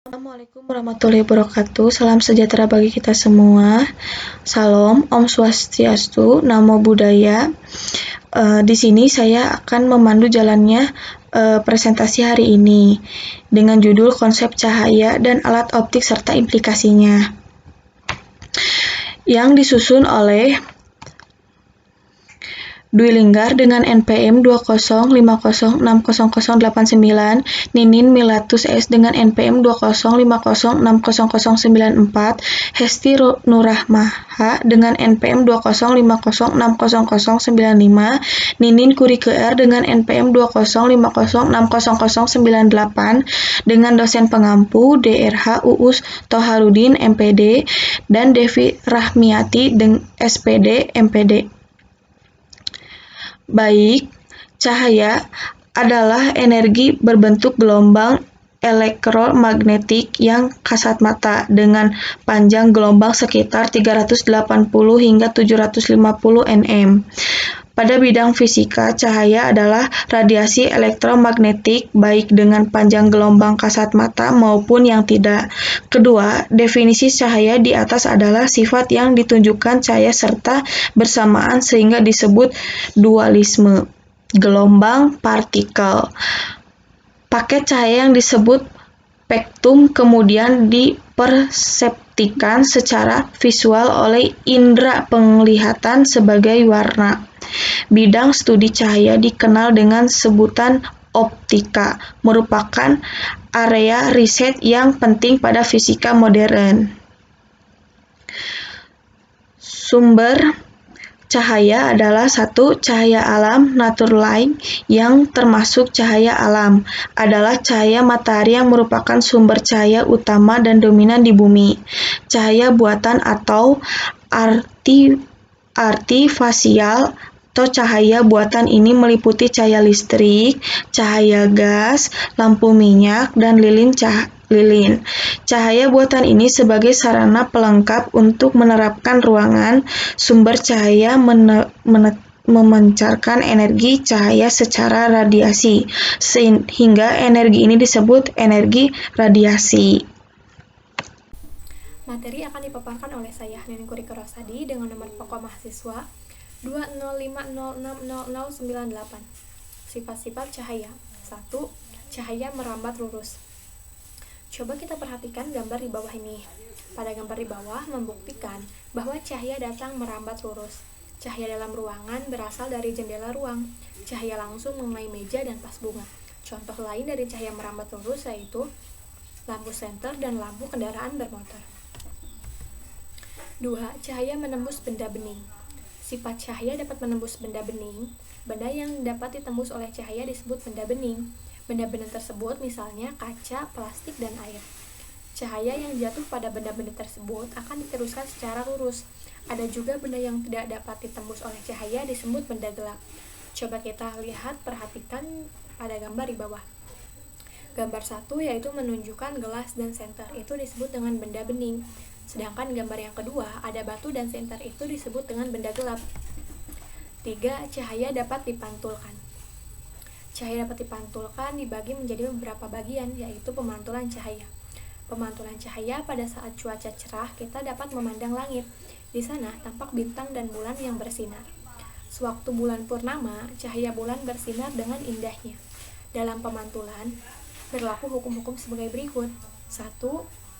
Assalamualaikum warahmatullahi wabarakatuh. Salam sejahtera bagi kita semua. Salam, Om Swastiastu, Namo Buddhaya. Di sini saya akan memandu jalannya presentasi hari ini dengan judul konsep cahaya dan alat optik serta implikasinya. Yang disusun oleh Dwi Linggar dengan NPM 205060089, Ninin Milatus S dengan NPM 205060094, Hesti Nurrahmah dengan NPM 205060095, Ninin Kurike R dengan NPM 205060098, dengan dosen pengampu DRH Uus Toharudin MPD dan Devi Rahmiati SPD MPD. Baik, cahaya adalah energi berbentuk gelombang elektromagnetik yang kasat mata dengan panjang gelombang sekitar 380 hingga 750 nm. Pada bidang fisika, cahaya adalah radiasi elektromagnetik baik dengan panjang gelombang kasat mata maupun yang tidak. Kedua, definisi cahaya di atas adalah sifat yang ditunjukkan cahaya serta bersamaan sehingga disebut dualisme gelombang partikel. Paket cahaya yang disebut spektrum kemudian dipersepsikan secara visual oleh indera penglihatan sebagai warna. Bidang studi cahaya dikenal dengan sebutan optika, merupakan area riset yang penting pada fisika modern. Sumber cahaya adalah satu, cahaya alam natural light yang termasuk cahaya alam adalah cahaya matahari yang merupakan sumber cahaya utama dan dominan di bumi. Cahaya buatan atau artifisial atau cahaya buatan ini meliputi cahaya listrik, cahaya gas, lampu minyak, dan lilin. Cahaya buatan ini sebagai sarana pelengkap untuk menerapkan ruangan. Sumber cahaya memancarkan energi cahaya secara radiasi, sehingga energi ini disebut energi radiasi. Materi akan dipaparkan oleh saya, Ninin Kurike Rosadi, dengan nomor pokok mahasiswa 205060098. Sifat-sifat cahaya. 1. Cahaya merambat lurus. Coba kita perhatikan gambar di bawah ini. Pada gambar di bawah membuktikan bahwa cahaya datang merambat lurus. Cahaya dalam ruangan berasal dari jendela ruang. Cahaya langsung mengenai meja dan vas bunga. Contoh lain dari cahaya merambat lurus yaitu lampu senter dan lampu kendaraan bermotor. 2. Cahaya menembus benda bening. Sifat cahaya dapat menembus benda bening. Benda yang dapat ditembus oleh cahaya disebut benda bening. Benda-benda tersebut misalnya kaca, plastik, dan air. Cahaya yang jatuh pada benda-benda tersebut akan diteruskan secara lurus. Ada juga benda yang tidak dapat ditembus oleh cahaya disebut benda gelap. Coba kita lihat, perhatikan pada gambar di bawah. Gambar 1 yaitu menunjukkan gelas dan senter, itu disebut dengan benda bening. Sedangkan gambar yang kedua, ada batu dan senter, itu disebut dengan benda gelap. 3. Cahaya dapat dipantulkan. Cahaya dapat dipantulkan dibagi menjadi beberapa bagian, yaitu pemantulan cahaya. Pemantulan cahaya pada saat cuaca cerah, kita dapat memandang langit. Di sana tampak bintang dan bulan yang bersinar. Sewaktu bulan purnama, cahaya bulan bersinar dengan indahnya. Dalam pemantulan, berlaku hukum-hukum sebagai berikut. 1.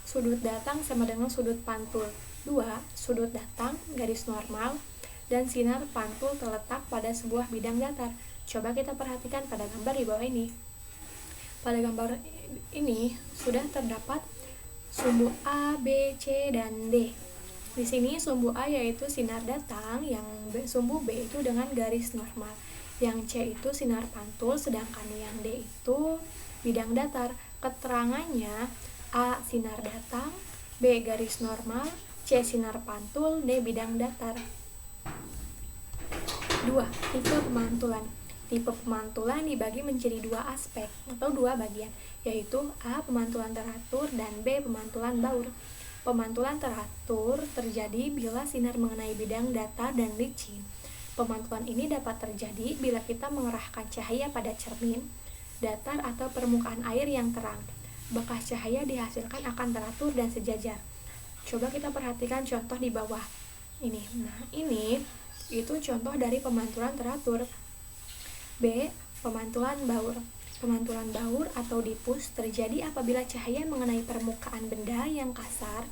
Sudut datang sama dengan sudut pantul. 2. Sudut datang, garis normal, dan sinar pantul terletak pada sebuah bidang datar. Coba kita perhatikan pada gambar di bawah ini. Pada gambar ini sudah terdapat sumbu A, B, C, dan D. Di sini sumbu A yaitu sinar datang, yang sumbu B itu dengan garis normal, yang C itu sinar pantul, sedangkan yang D itu bidang datar. Keterangannya A sinar datang, B garis normal, C sinar pantul, D bidang datar. 2. Tipe pemantulan. Tipe pemantulan dibagi menjadi dua aspek atau dua bagian, yaitu A. Pemantulan teratur dan B. Pemantulan baur. Pemantulan teratur terjadi bila sinar mengenai bidang datar dan licin. Pemantulan ini dapat terjadi bila kita mengerahkan cahaya pada cermin, datar, atau permukaan air yang terang. bekas cahaya dihasilkan akan teratur dan sejajar. Coba kita perhatikan contoh di bawah ini. Nah, ini itu contoh dari pemantulan teratur. B. Pemantulan baur. Pemantulan baur atau diffus terjadi apabila cahaya mengenai permukaan benda yang kasar.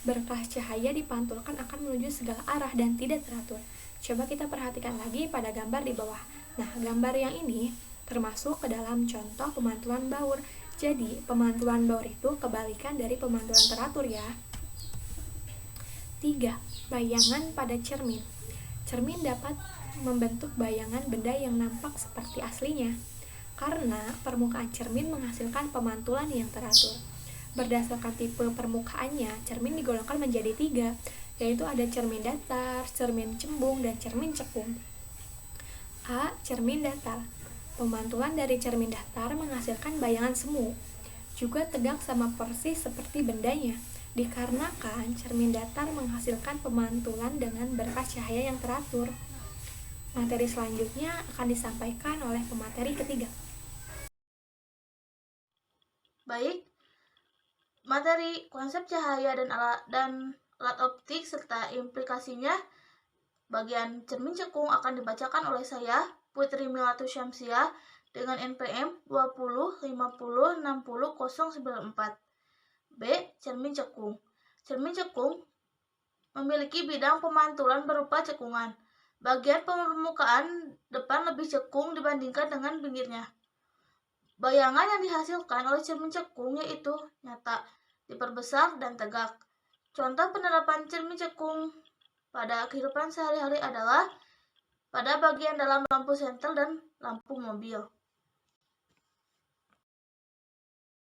Berkas cahaya dipantulkan akan menuju segala arah dan tidak teratur. Coba kita perhatikan lagi pada gambar di bawah. Nah, gambar yang ini termasuk ke dalam contoh pemantulan baur. Jadi, pemantulan baur itu kebalikan dari pemantulan teratur ya. 3. Bayangan pada cermin. Cermin dapat membentuk bayangan benda yang nampak seperti aslinya, karena permukaan cermin menghasilkan pemantulan yang teratur. Berdasarkan tipe permukaannya, cermin digolongkan menjadi 3, yaitu ada cermin datar, cermin cembung, dan cermin cekung. A. Cermin datar. Pemantulan dari cermin datar menghasilkan bayangan semu, juga tegak sama persis seperti bendanya, dikarenakan cermin datar menghasilkan pemantulan dengan berkas cahaya yang teratur. Materi selanjutnya akan disampaikan oleh pemateri ketiga. Baik, materi konsep cahaya dan alat optik serta implikasinya bagian cermin cekung akan dibacakan oleh saya, Putri Milatu Syamsiah, dengan NPM 2050600094. B. Cermin cekung. Cermin cekung memiliki bidang pemantulan berupa cekungan. Bagian permukaan depan lebih cekung dibandingkan dengan pinggirnya. Bayangan yang dihasilkan oleh cermin cekung yaitu nyata, diperbesar, dan tegak. Contoh penerapan cermin cekung pada kehidupan sehari-hari adalah pada bagian dalam lampu senter dan lampu mobil.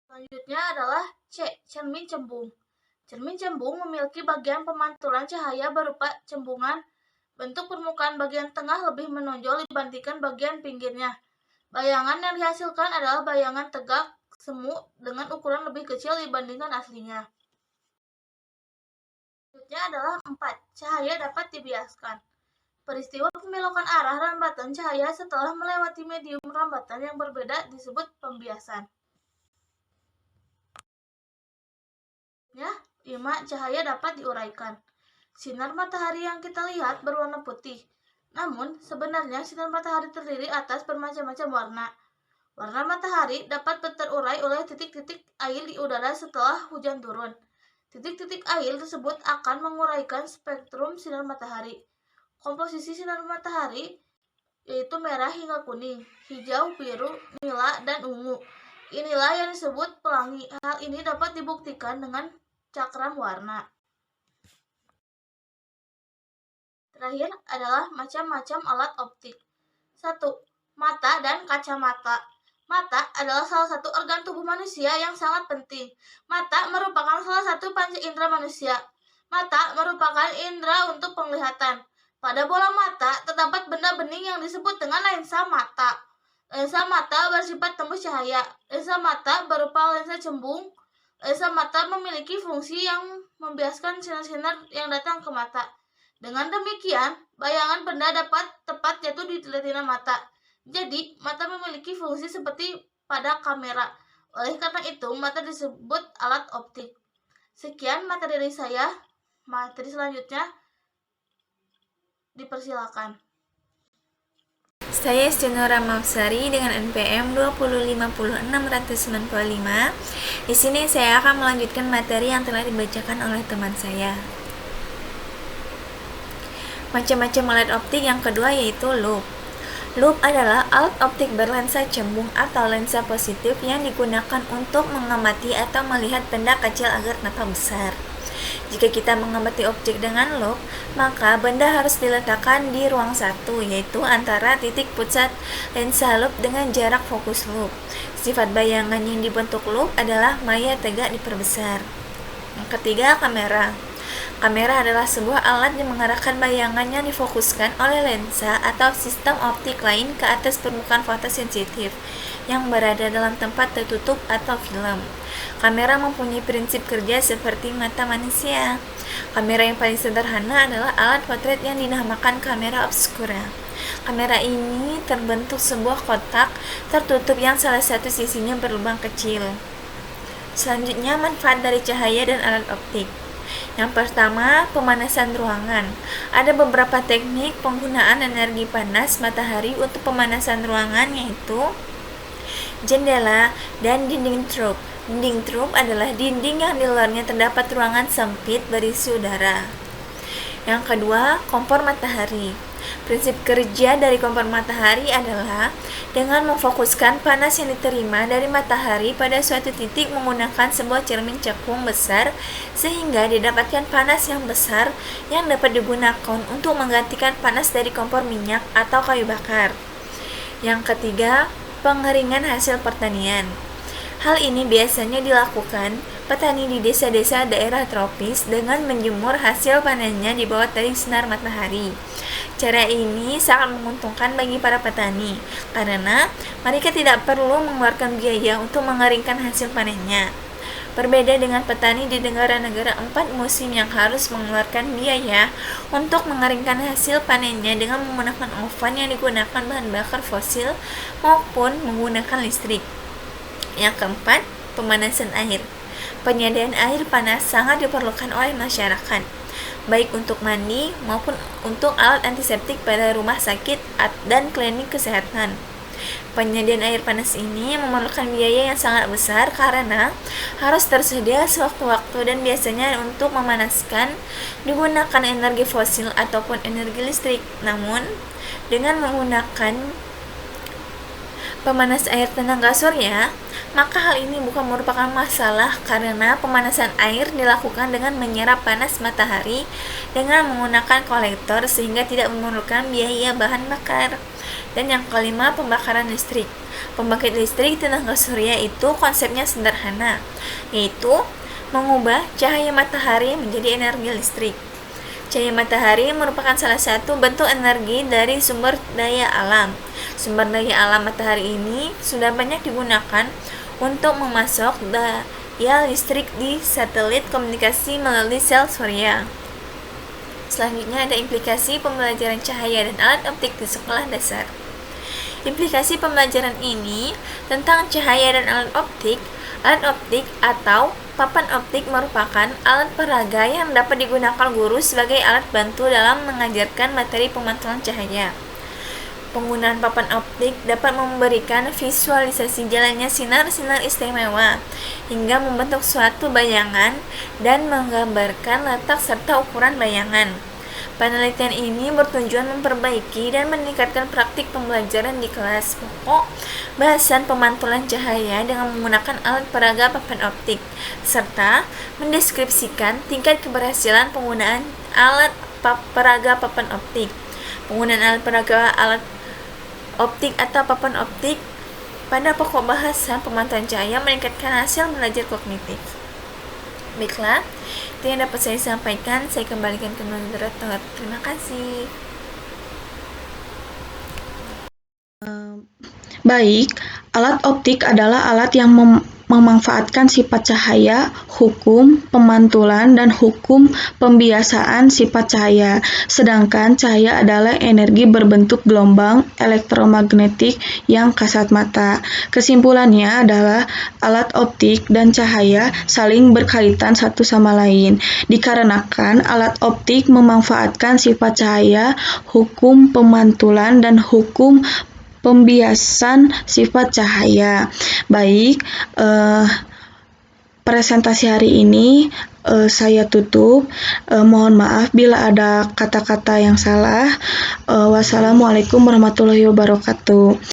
Selanjutnya adalah C. Cermin cembung. Cermin cembung memiliki bagian pemantulan cahaya berupa cembungan. Bentuk permukaan bagian tengah lebih menonjol dibandingkan bagian pinggirnya. Bayangan yang dihasilkan adalah bayangan tegak semu dengan ukuran lebih kecil dibandingkan aslinya. Selanjutnya adalah 4. Cahaya dapat dibiaskan. Peristiwa pembelokan arah rambatan cahaya setelah melewati medium rambatan yang berbeda disebut pembiasan. 5. Cahaya dapat diuraikan. Sinar matahari yang kita lihat berwarna putih. Namun, sebenarnya sinar matahari terdiri atas bermacam-macam warna. Warna matahari dapat terurai oleh titik-titik air di udara setelah hujan turun. Titik-titik air tersebut akan menguraikan spektrum sinar matahari. Komposisi sinar matahari yaitu merah hingga kuning, hijau, biru, nila, dan ungu. Inilah yang disebut pelangi. Hal ini dapat dibuktikan dengan cakram warna. Terakhir adalah macam-macam alat optik. 1. Mata dan kacamata. Mata adalah salah satu organ tubuh manusia yang sangat penting. Mata merupakan salah satu panca indera manusia. Mata merupakan indera untuk penglihatan. Pada bola mata terdapat benda bening yang disebut dengan lensa mata. Lensa mata bersifat tembus cahaya. Lensa mata berupa lensa cembung. Lensa mata memiliki fungsi yang membiaskan sinar-sinar yang datang ke mata. Dengan demikian, bayangan benda dapat tepat jatuh di retina mata. Jadi, mata memiliki fungsi seperti pada kamera. Oleh karena itu, mata disebut alat optik. Sekian materi dari saya. Materi selanjutnya dipersilakan. Saya Stenora Mafsari dengan NPM 2050695. Di sini saya akan melanjutkan materi yang telah dibacakan oleh teman saya. Macam-macam alat optik yang kedua yaitu loop. Loop adalah alat optik berlensa cembung atau lensa positif yang digunakan untuk mengamati atau melihat benda kecil agar nampak besar. Jika kita mengamati objek dengan loop, maka benda harus diletakkan di ruang satu, yaitu antara titik pusat lensa loop dengan jarak fokus loop. Sifat bayangan yang dibentuk loop adalah maya tegak diperbesar. Yang ketiga, kamera. Kamera adalah sebuah alat yang mengarahkan bayangan yang difokuskan oleh lensa atau sistem optik lain ke atas permukaan fotosensitif yang berada dalam tempat tertutup atau film. Kamera mempunyai prinsip kerja seperti mata manusia. Kamera yang paling sederhana adalah alat potret yang dinamakan kamera obscura. Kamera ini terbentuk sebuah kotak tertutup yang salah satu sisinya berlubang kecil. Selanjutnya, manfaat dari cahaya dan alat optik. Yang pertama, pemanasan ruangan. Ada beberapa teknik penggunaan energi panas matahari untuk pemanasan ruangan, yaitu jendela dan dinding truk. Dinding truk adalah dinding yang di luarnya terdapat ruangan sempit berisi udara. Yang kedua, kompor matahari. Prinsip kerja dari kompor matahari adalah dengan memfokuskan panas yang diterima dari matahari pada suatu titik menggunakan sebuah cermin cekung besar sehingga didapatkan panas yang besar yang dapat digunakan untuk menggantikan panas dari kompor minyak atau kayu bakar. Yang ketiga, pengeringan hasil pertanian. Hal ini biasanya dilakukan petani di desa-desa daerah tropis dengan menjemur hasil panennya di bawah terik sinar matahari. Cara ini sangat menguntungkan bagi para petani karena mereka tidak perlu mengeluarkan biaya untuk mengeringkan hasil panennya. Berbeda dengan petani di negara-negara 4 musim yang harus mengeluarkan biaya untuk mengeringkan hasil panennya dengan menggunakan oven yang digunakan bahan bakar fosil maupun menggunakan listrik. Yang keempat, pemanasan air. Penyediaan air panas sangat diperlukan oleh masyarakat, baik untuk mandi maupun untuk alat antiseptik pada rumah sakit dan klinik kesehatan. Penyediaan air panas ini memerlukan biaya yang sangat besar karena harus tersedia sewaktu-waktu dan biasanya untuk memanaskan digunakan energi fosil ataupun energi listrik. Namun, dengan menggunakan pemanas air tenaga surya, maka hal ini bukan merupakan masalah karena pemanasan air dilakukan dengan menyerap panas matahari dengan menggunakan kolektor sehingga tidak memerlukan biaya bahan bakar. Dan yang kelima, pembakaran listrik. Pembangkit listrik tenaga surya itu konsepnya sederhana, yaitu mengubah cahaya matahari menjadi energi listrik. Cahaya matahari merupakan salah satu bentuk energi dari sumber daya alam. Sumber daya alam matahari ini sudah banyak digunakan untuk memasok daya listrik di satelit komunikasi melalui sel surya. Selanjutnya ada implikasi pembelajaran cahaya dan alat optik di sekolah dasar. Implikasi pembelajaran ini tentang cahaya dan alat optik atau papan optik merupakan alat peraga yang dapat digunakan guru sebagai alat bantu dalam mengajarkan materi pemantulan cahaya. Penggunaan papan optik dapat memberikan visualisasi jalannya sinar-sinar istimewa hingga membentuk suatu bayangan dan menggambarkan letak serta ukuran bayangan. Penelitian ini bertujuan memperbaiki dan meningkatkan praktik pembelajaran di kelas pokok bahasan pemantulan cahaya dengan menggunakan alat peraga papan optik, serta mendeskripsikan tingkat keberhasilan penggunaan alat peraga papan optik. Penggunaan alat peraga alat optik atau papan optik pada pokok bahasan pemantulan cahaya meningkatkan hasil belajar kognitif. Baiklah, itu yang dapat saya sampaikan. Saya kembalikan ke moderator. Terima kasih. Baik, alat optik adalah alat yang memanfaatkan sifat cahaya, hukum pemantulan, dan hukum pembiasaan sifat cahaya. Sedangkan cahaya adalah energi berbentuk gelombang elektromagnetik yang kasat mata. Kesimpulannya adalah alat optik dan cahaya saling berkaitan satu sama lain, dikarenakan alat optik memanfaatkan sifat cahaya, hukum pemantulan, dan hukum pembiasan sifat cahaya. Baik, presentasi hari ini saya tutup. Mohon maaf bila ada kata-kata yang salah. Wassalamualaikum warahmatullahi wabarakatuh.